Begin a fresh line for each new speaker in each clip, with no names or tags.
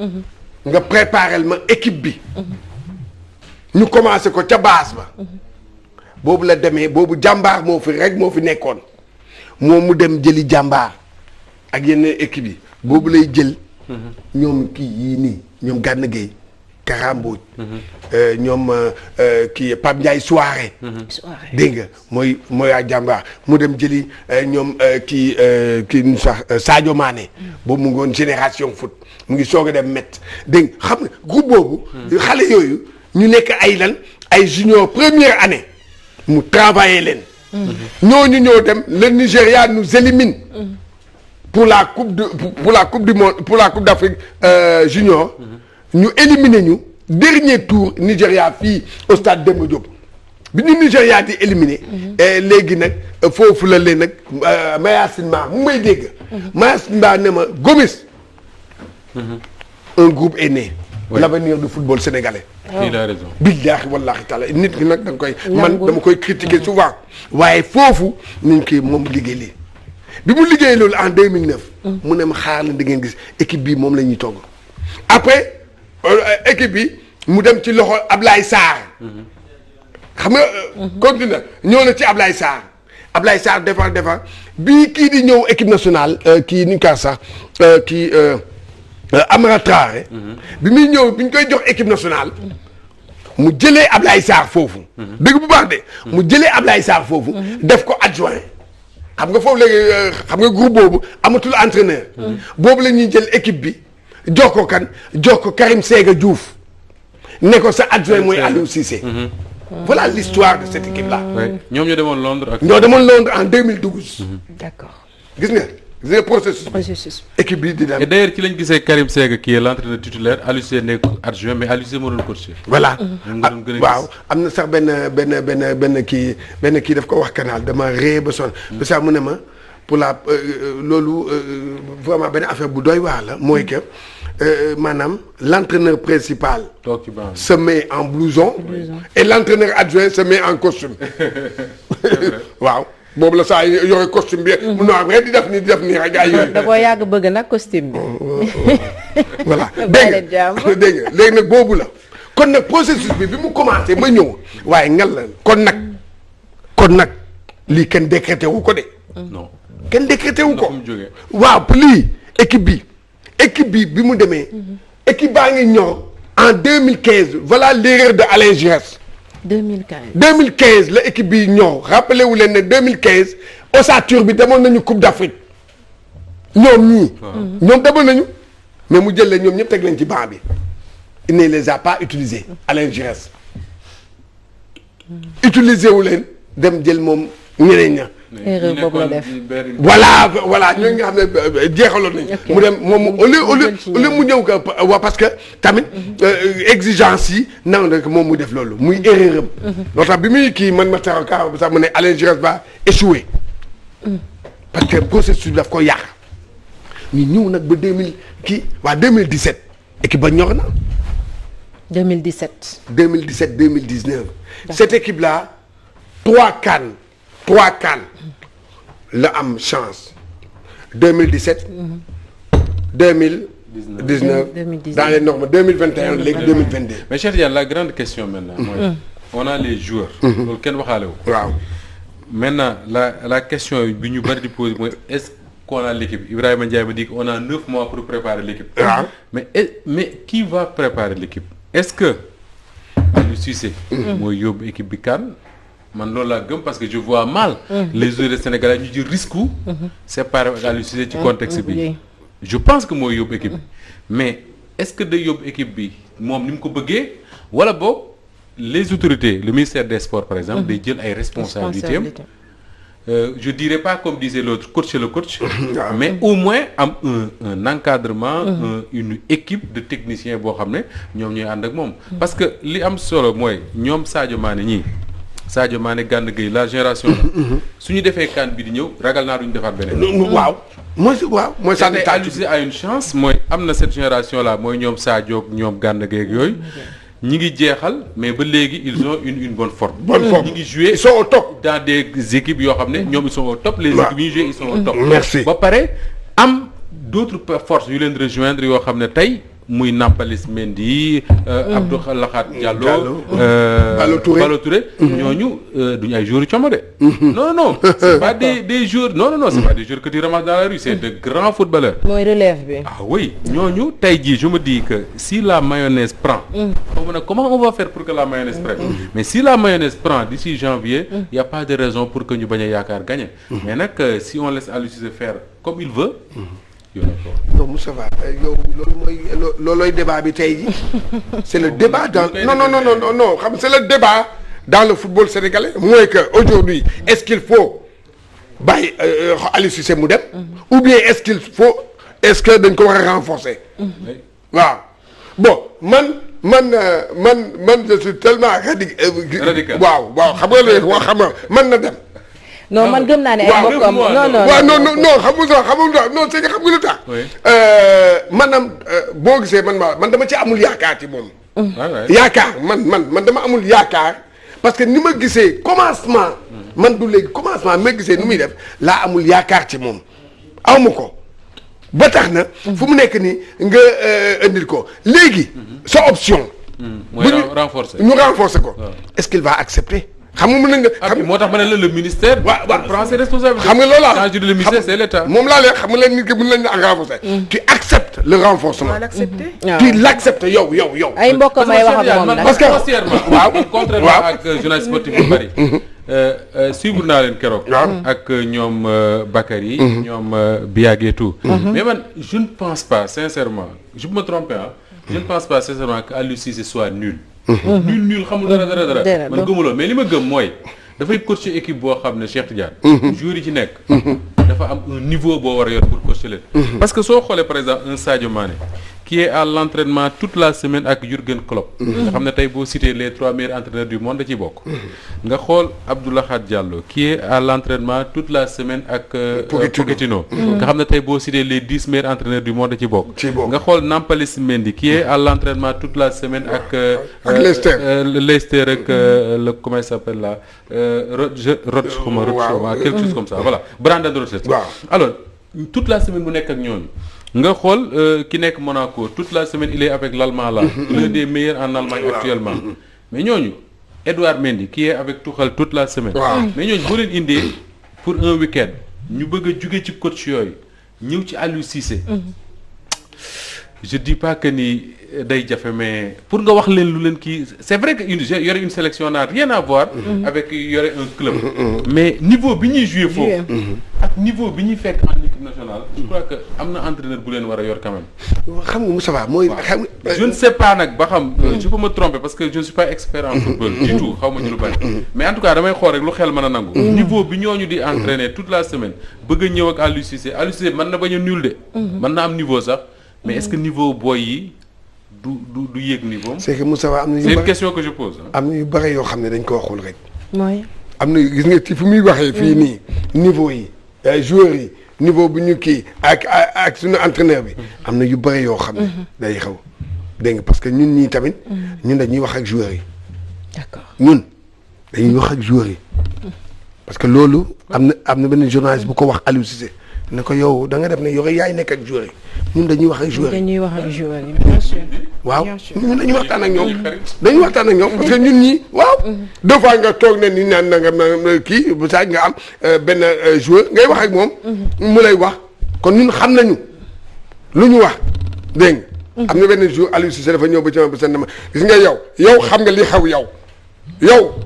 nga préparel ma équipe bi. ñu commencé ko ca base ba. boobu la demee boobu jàmbaar moo fi nekkoon moom mu dem jëli jàmbaar ak yenn équipe yi boobu lay jël. ñoom kii yii nii ñoom Gana Gueye Karambooj. ñoom kii Pape Ndiaye Souaré. dégg nga mooy ak jàmbaar mu dem jëli ñoom kii nu sax Sadio Mané. boobu mu ngoon génération foot mu ngi soog a dem Metz dégg nga xam nga groupe boobu. xale yooyu ñu nekk ay junior première année mu travailler leen. ñooñu ñoo dem le Nigéria nous élimine. pour la coupe du monde pour la coupe d'Afrique junior. ñu éliminer ñu dernier tour Nigéria fii au stade Demba Diop bi ñu Nigéria di éliminer. léegi nag foofu la leen nag Mayacine Mar mu may dégg. Mayacine Mar ne ma Gomis. un groupe est né. Oui. L'avenir du football sénégalais.
il a raison.
billaahi wallaahi taala nit ki nag da nga koy. man dama koy critiquer souvent. waaye foofu nañ koy moom liggéey lii bi mu liggéey loolu en 2009. mu ne ma xaar la da ngeen gis équipe bii moom la ñuy togg. après équipe bi mu dem ci loxo Ablaye Sarr. xam nga. continue ñëw na ci Ablaye Sarr. Ablaye Sarr defar bii kii di ñëw équipe nationale kii ni ka sax kii. Amara Traoré. bi muy ñëw bi ñu koy jox équipe nationale. mu jëlee Ablaye Sarr foofu. dëgg bu baax de. mu jëlee Ablaye Sarr foofu. def ko adjoint. xam nga foofu léegi xam nga groupe boobu amatul entraîneur. boobu la ñuy jël équipe bi jox ko kan jox ko Karim Séga Diouf ne ko sa adjoint mooy Aliou Cissé. voilà l'histoire de cette équipe là.
ñoom ñoo demoon Londres
ñoo demoon Londres en 2012.
d'accord
gis nga. c'est processus équipe bi di dem.
et d'ailleurs ci lañ gisee Karim Séga qui est l'entraîneur titulaire Aliou Cissé nekk adjoint mais Aliou Cissé moo doon coacher.
voilà waaw am na sax benn kii daf ko wax canal dama ree ba sonn. parce que mu ne ma pour la loolu vraiment benn affaire bu doy waar la mooy que maanaam l'entraîneur principal.
toog ci banc
se met en blouson. et l'entraîneur adjoint se met en costume. waaw. boobu la saa yore costume bi. mu noor rek di def nii rek ay yooyu.
da koo yàgg bëgg nag costume bi.
voilà dégg nga léegi nag boobu la. kon nag processus bi mu commencé ba ñëw. waaye ngal la kon nag lii kenn décrété wu ko de.
non
kenn décrété wu ko.
waaw
lii équipe bi mu demee. équipe baa ngi ñëw en 2015 voilà l'erreur de Alain Giresse. 2015 la équipe bi ñëw rappelé wu leen ne 2015 ossature bi demoon nañu Coupe d'Afrique ñoom ñii. ñoom demoon nañu mais mu jël leen ñoom ñëpp teg leen ci banc bi il ne les a pas utilisés Alain Giresse utiliser wu leen dem jël moom ñeneen ña.
erreur boobu la def
voilà ñooñu nga xam ne jeexaloon nañu. mu dem moom au lieu mu ñëw ko waa parce que tamit exigence yi nangu na moom mu def loolu muy erreur am. loo tax bi muy kii man ma taxaw kaa sax mu ne Alain Giresse va échouer. parce que processus bi daf ko yàq. ñu ñëw nag ba 2017 équipe ba ñor na.
2017
2019. cette équipe là 3 CAN la am chance 2017 2019 dans les normes 2021 léegi 2022.
mais Cheikh Tidiane la grande question maintenant mooy on a les joueurs. loolu kenn waxaale wu.
waaw
maintenant la question bi ñu bari di poser mooy est-ce qu'on a l'équipe Ibrahima Ndiaye ma dit qu'on a 9 mois pour préparer l'équipe.
waaw
mais qui va préparer l'équipe est-ce que Aliou Cissé. mooy yóbbu équipe bi CAN. man loolu laa gëm parce que je vois mal. les joueurs sénégalais ñu jël risque u séparer ak Aliou Cissé ci contexte bi. je pense que mooy yóbbu équipe bi mais est-ce que day yóbbu équipe bi moom ni mu ko bëggee wala boog les autorités le ministère des sports par exemple day jël ay responsabilités am je dirais pas comme disait l'autre coach le coach. mais au moins am un encadrement. une équipe de techniciens boo xam ne ñoom ñooy ànd ak moom. parce que li am solo mooy ñoom Sadio Mané ñii. Sadio Mané Gana Gueye la génération la su ñu defee CAN bi di ñëw ragal naa duñu defaat beneen.
waaw mooy sànni
Aliou Cissé a une chance mooy am na cette génération là mooy ñoom Sadio ak ñoom Gana Gueye ak yooyu ñi ngi jeexal mais ba léegi ils ont une bonne forme. ñi ngi jouer
ils sont au top
dans des équipes yoo xam ne ñoom ils sont au top. les équipes yi ñuy jouer ils sont au top.
merci
ba pare am d'autres forces yu leen rejoindre yoo xam ne tey muy Nampalys Mendy Abdou Lakhat Diallo
Ballo Touré
ñooñu duñu ay joueurs como de non c'est pas des joueurs non c'est pas des joueurs que tu ramasses dans la rue c'est de grands footballeurs.
mooy relève bi.
Ah oui ñooñu tey jii je me dis que si la mayonnaise prend xaw ma nag comment on va faire pour que la mayonnaise prenne mais si la mayonnaise prend d'ici janvier y a pas de raison pour que ñu bañ a yaakaar gagner mais nag si on laisse Aliou Cissé faire comme il veut
non Moustapha yow loolooy débat bi tey ji c'est le débat dans non xam c'est le débat dans le football sénégalais mooy que aujourd'hui est-ce qu'il faut bàyyi Aliou Cissé mu dem ou bien est-ce que dañ ko war a renforcer waaw bon man je suis tellement radical waaw xam nga léegi xam nga man na dem
non man gëm naa ne ay mbokkam non non c'est que xam nga lu tax maanaam boo gisee man dama ci amul yaakaar ci moom yaakaar man dama amul yaakaar parce que ni ma gisee commencement man du léegi commencement ma gisee ni muy def laa amul yaakaar ci moom awma ko ba tax na fu mu nekk nii nga indil ko léegi sa option
mooy renforcer
ñu renforcer ko est-ce qu'il va accepter xam nga mën nañ nga xam
moo tax ma ne la le ministère. waaw prend ses responsabilités.
xam nga loolu
quand je dis le ministère c'est l'État.
moom laa leen xam nga leen nit ki mën nañ la renforcer. tu acceptes le renforcement. tu l'acceptes yow.
ay mbokk may wax ak moom nag
parce que waaw contrairement ak journaliste sportif yu bari. suivre naa leen keroog. ak ñoom Bakary. ñoom Biagé et tout. mais man je ne pense pas sincèrement je peux me tromper je ne pense pas sincèrement que Aliou Cissé soit nul. nul xamul dara man gëmuloo mais li ma gëm mooy dafay coacher équipe boo xam ne Cheikh Tidiane joueurs yi ci nekk dafa am un niveau boo war a yor pour coacher leen parce que soo xoolee par exemple un Sadio Mané qui est à l'entraînement toute la semaine ak Jürgen Klopp nga xam ne tey boo cité les 3 meilleurs entraîneurs du monde da ciy bokk nga xool Abdou Lakhat Diallo qui est à l'entraînement toute la semaine ak Pochettino nga xam ne tey boo cité les 10 meilleurs entraîneurs du monde da ciy bokk nga xool Nampalys Mendy qui est à l'entraînement toute la semaine ak Leicester ak le comment il s'appelle là Rodgers quelque chose comme ça voilà Brendan Rodgers alors toute la semaine bu nekk ak ñooñu nga xool ki nekk Monaco toute la semaine il est avec l'Allemand là l'un des meilleurs en Allemagne actuellement mais ñooñu Edouard Mendy qui est avec Tuchel toute la semaine mais ñooñu boo leen indee pour un week-end ñu bëgg a jóge ci coach yooyu ñëw ci Aliou Cissé je dis pas que ni day jafe mais pour nga wax leen lu leen kii c'est vrai que yore une sélection n'a rien à voir avec yore un club mais niveau bi ñuy jouer foofu ak niveau bi ñuy fekk en équipe nationale je crois que am na entraîneur bu leen war a yor quand même
xam nga Moustapha mooy xam
je ne sais pas nag ba xam je peux me tromper parce que je ne suis pas expert en football du tout xaw ma ci lu bari mais en tout cas damay xool rek lu xel mën a nangu niveau bi ñooñu di entraîner toute la semaine bëgg a ñëw ak Aliou Cissé mën na bañ a nul de mën na am niveau sax mais est-ce que niveau boy yi du yéeg niveau
c'est que Moustapha am na
c'est une question que je pose
am na yu bëri yoo xam ne dañ koo xool rek
mooy
am na gis nga ci fu muy waxee fii nii niveau yi joueurs yi niveau bu ñu kii ak suñu entraîneur bi am na yu bëri yoo xam ne day xew dégg nga parce que ñun ñii tamit ñun dañuy wax ak joueurs yi
d'accord
ñun dañuy wax ak joueurs yi parce que loolu am na benn journaliste bu ko wax Aliou Cissé ne ko yow da nga def ne yow yaay nekk ak joueurs yi ñun dañuy wax ak joueurs yi
dañuy wax ak joueurs yi bien sûr
waaw ñun dañuy waxtaan ak ñoom dañuy waxtaan ak ñoom parce que ñun ñii waaw deux fois nga toog ne ni naan na nga kii bu saa nga am benn joueur ngay wax ak moom mu lay wax kon ñun xam nañu lu ñu wax dégg nga am na benn jour Aliou Cissé dafa ñëw ba ci ma ba seen ma gis nga yow xam nga li xew yow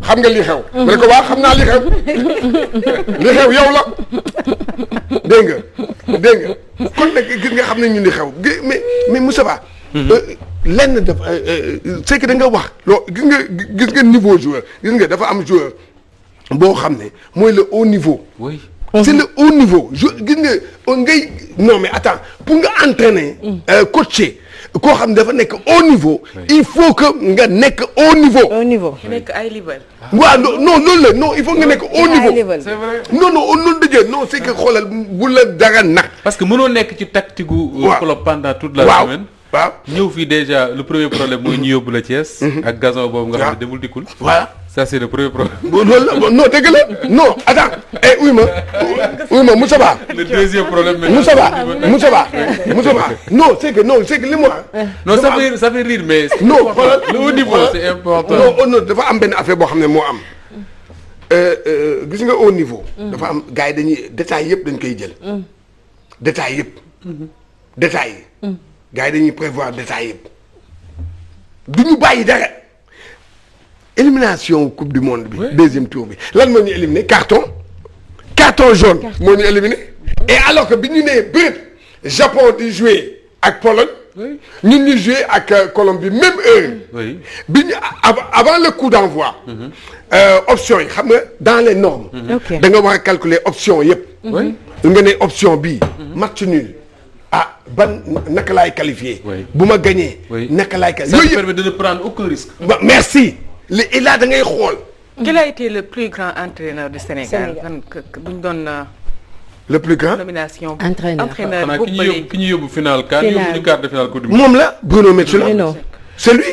xam nga li xew ma ne ko waaw xam naa li xew yow la dégg nga kon nag gis nga xam ne ñu li xew mais Moustapha lenn dafa c'est que da nga wax loo gis nga niveau joueur gis nga dafa am joueur boo xam ne mooy le haut niveau
oui
c'est le haut niveau gis nga ngay non mais attends pour nga entraîner coacher koo xam ne dafa nekk haut niveau il faut que nga nekk haut niveau
nekk ay level
waaw non loolu la non il faut nga nekk haut niveau
c'est vrai
non loolu dëgg non c'est que xoolal bu la dara nag
parce que mënoo nekk ci tactique gu club pendant toute la semaine
waaw
ñëw fii déjà le premier problème mooy ñu yóbbu la Thiès ak gazon boobu nga xam ne demul dikkul
voilà
ça c'est le premier problème.
loolu la non dëgg la non attends uy ma Moussa Ba.
le deuxième problème.
Moussa Ba non c'est que li mu wax.
non ça fait rire mais.
non
le haut niveau c'est important.
non dafa am benn affaire boo xam ne moo am. gis nga au niveau. dafa am gars yi dañuy détails yëpp dañ koy jël. détails yëpp. détails yi. gars yi dañuy prévoir détails yëpp. du ñu bàyyi dara. élimination coupe du monde bi. deuxième tour bi lan moo ñu éliminé carton jaune. moo ñu éliminé. et alors que bi ñu nee bëri Japon di jouer ak Pologne. ñun ñu jouer ak Colombie même heure. bi ñu avant le coup d'envoi. option yi xam nga dans les normes. da nga war a calculer option yëpp. nga ne option bii. match nul. ban naka laay qualifié. bu ma gagné. naka laay qualifié.
ça te permet de ne prendre aucun risque.
merci. et là da ngay xool.
Quel a été le plus grand entraîneur du Sénégal. bu ñu doon.
le plus grand
nomination.
entraîneur
xanaa ki ñu yóbbu final kan yóbbu ñu quart de finale coupe du monde.
moom la Bruno Metsu la. c'est lui.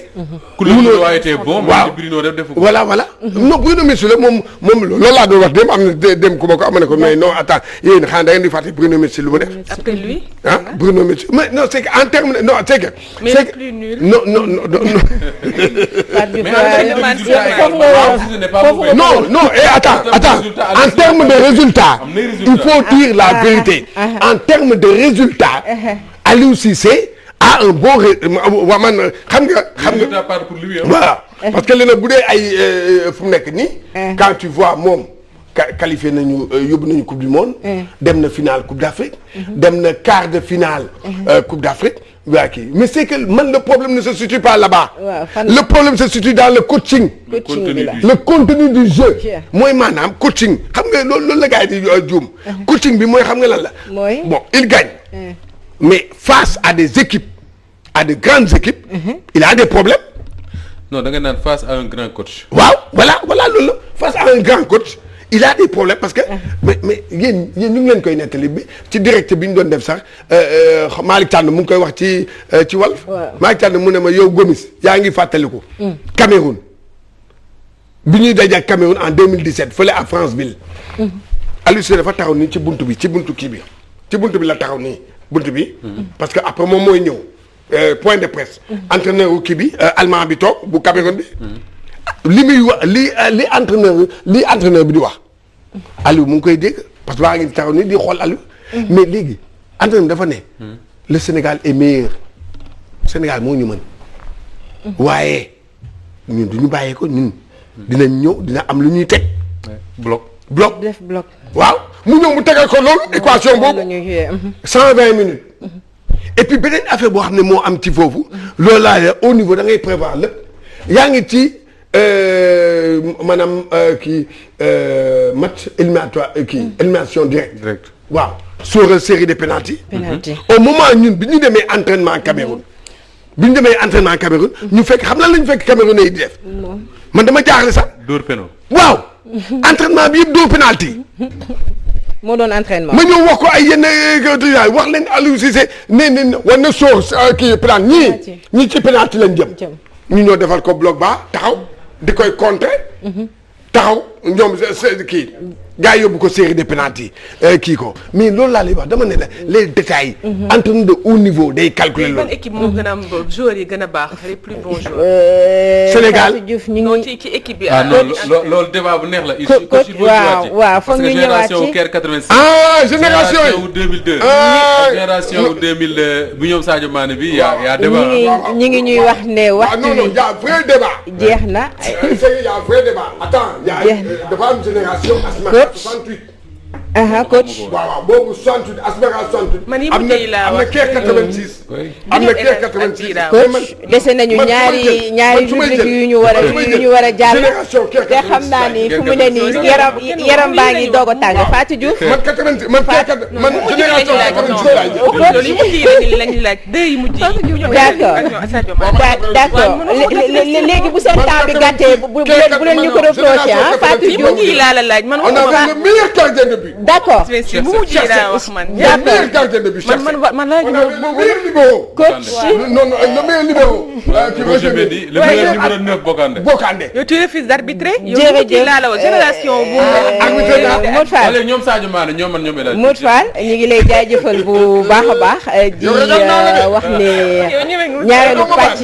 Bruno a été bon.
waaw
Bruno def
voilà. non Bruno Metsu la moom loolu laa doon wax dem am na dem ku ma ko am na ko mais non attends yéen xanaa da ngeen di fàtte Bruno Metsu lu mu def.
après lui.
Bruno Metsu mais non c'est que en terme non c'est que.
mais le plus nul.
non. non et attends en terme de résultat. il faut dire la vérité. en terme de résultat. Aliou Cissé. un bon waa man xam nga. voilà parce que léegi bu dee ay fu mu nekk nii. quand tu vois moom qualifié nañu yóbbu nañu coupe du monde. dem na finale coupe d'Afrique. dem na quart de finale. coupe d'Afrique. waa kii mais c'est que man le problème ne se situe pas là-bas. le problème se situe dans le coaching. le contenu du jeu. mooy maanaam coaching xam nga loolu la gars yi di juum. coaching bi mooy xam nga lan la. bon il gagne. mais face à des équipes à de grandes équipes. il a des problèmes.
non da nga naan face à un grand coach.
waaw voilà loolu la face à un grand coach il a des problèmes parce que. mais yéen ñu ngi leen koy nettali bi ci direct bi ñu doon def sax Malick Thiandoum mu ngi koy wax ci Walf. Malick Thiandoum mu ne ma yow Gomis yaa ngi fàttaliku. Cameroun bi ñuy daje ak Cameroun en 2017 fële à Franceville. Aliou Cissé dafa taxaw nii ci buntu bi ci buntu kii bi ci buntu bi la taxaw nii. buntu bi. parce que après moom mooy ñëw point de presse. entraîneur wu kii bi allemand bi toog bu Cameroun bi. li muy wax li entraîneur bi di wax. Aliou mu ngi koy dégg parce que waa ngi taxaw nii di xool Aliou. mais léegi entraîneur bi dafa ne. le Sénégal est meilleur. Sénégal moo ñu mën. waaye ñun du ñu bàyyee ko ñun. dinañ ñëw dina am lu ñuy teg. bloc.
def bloc.
waaw mu ñëw mu tegal ko loolu équation boobu 120 minutes et puis beneen affaire boo xam ne moo am ci foofu loolu laa au niveau da ngay prévoir lépp yaa ngi ci maanaam kii match éliminatoire kii élimination directe waaw sur série de penalty au moment ñun bi ñu demee entraînement Cameroun ñu fekk xam lan la ñu fekk Cameroun yi di def man dama jaaxle sax
dóor péno
waaw entraînement bi yëpp dóor penalty
moo doon entraînement.
ma ñëw wax ko ay yenn wax leen Aliou Cissé ne war na sóor kii penalty ñii ci penalty lañ jëm. ñu ñoo defal ko bloc bas taxaw di koy contrer. taxaw ñoom kii gars yi yóbbu ko série de penalty kii ko mais loolu laa lay wax dama ne la les détails. entraîneur de haut niveau day calculer loolu.
ban équipe moo gën a am joueurs yi gën a baax les plus bons joueurs.
Sénégal
ci équipe bi.
loolu débat bu neex la.
waaw foog ñu ñëwaat ci
génération Caire 86.
génération yi
wu 2002. génération wu 2000 bu ñoom Sadio Mané bi yaa débat.
ñi ngi ñuy wax ne waxtu
non y a vrai débat.
jeex na.
y a vrai débat. attends dafa am génération Asmara 68.
coach.
waaw boobu 68 Asmara 68.
man yi mu tey laa wax
am na Caire 86. am na Caire 86.
coach dese nañu ñaari rubrique yu ñu war a jàll. te xam naa ni fu mu ne nii yaram baa ngi doog a tàng Fatou Diouf.
man 80 man génération 86 laay jël.
loolu yi mujj yi lañu laaj deux yi mujj yi.
d'accord léegi bu seen temps bi gàttee bu leen ñu ko reproché Fatou Diouf.
yi laa la laaj man.
on a le meilleur gardien de but.
d'accord.
bu mujj laa wax man.
le meilleur gardien de but.
man laa
le meilleur libéro.
coach
non le meilleur libéro.
le meilleur numéro 9
Bokandé.
yow tu refuses d'arbitrer.
jërëjëf
yow laa la wax génération bu.
Modou Fall
wala ñoom Sadio Mané ñoom man ñoom El Hadj.
Modou Fall ñu ngi lay jaajëfal bu baax a baax di wax ne ñaareelu pàcc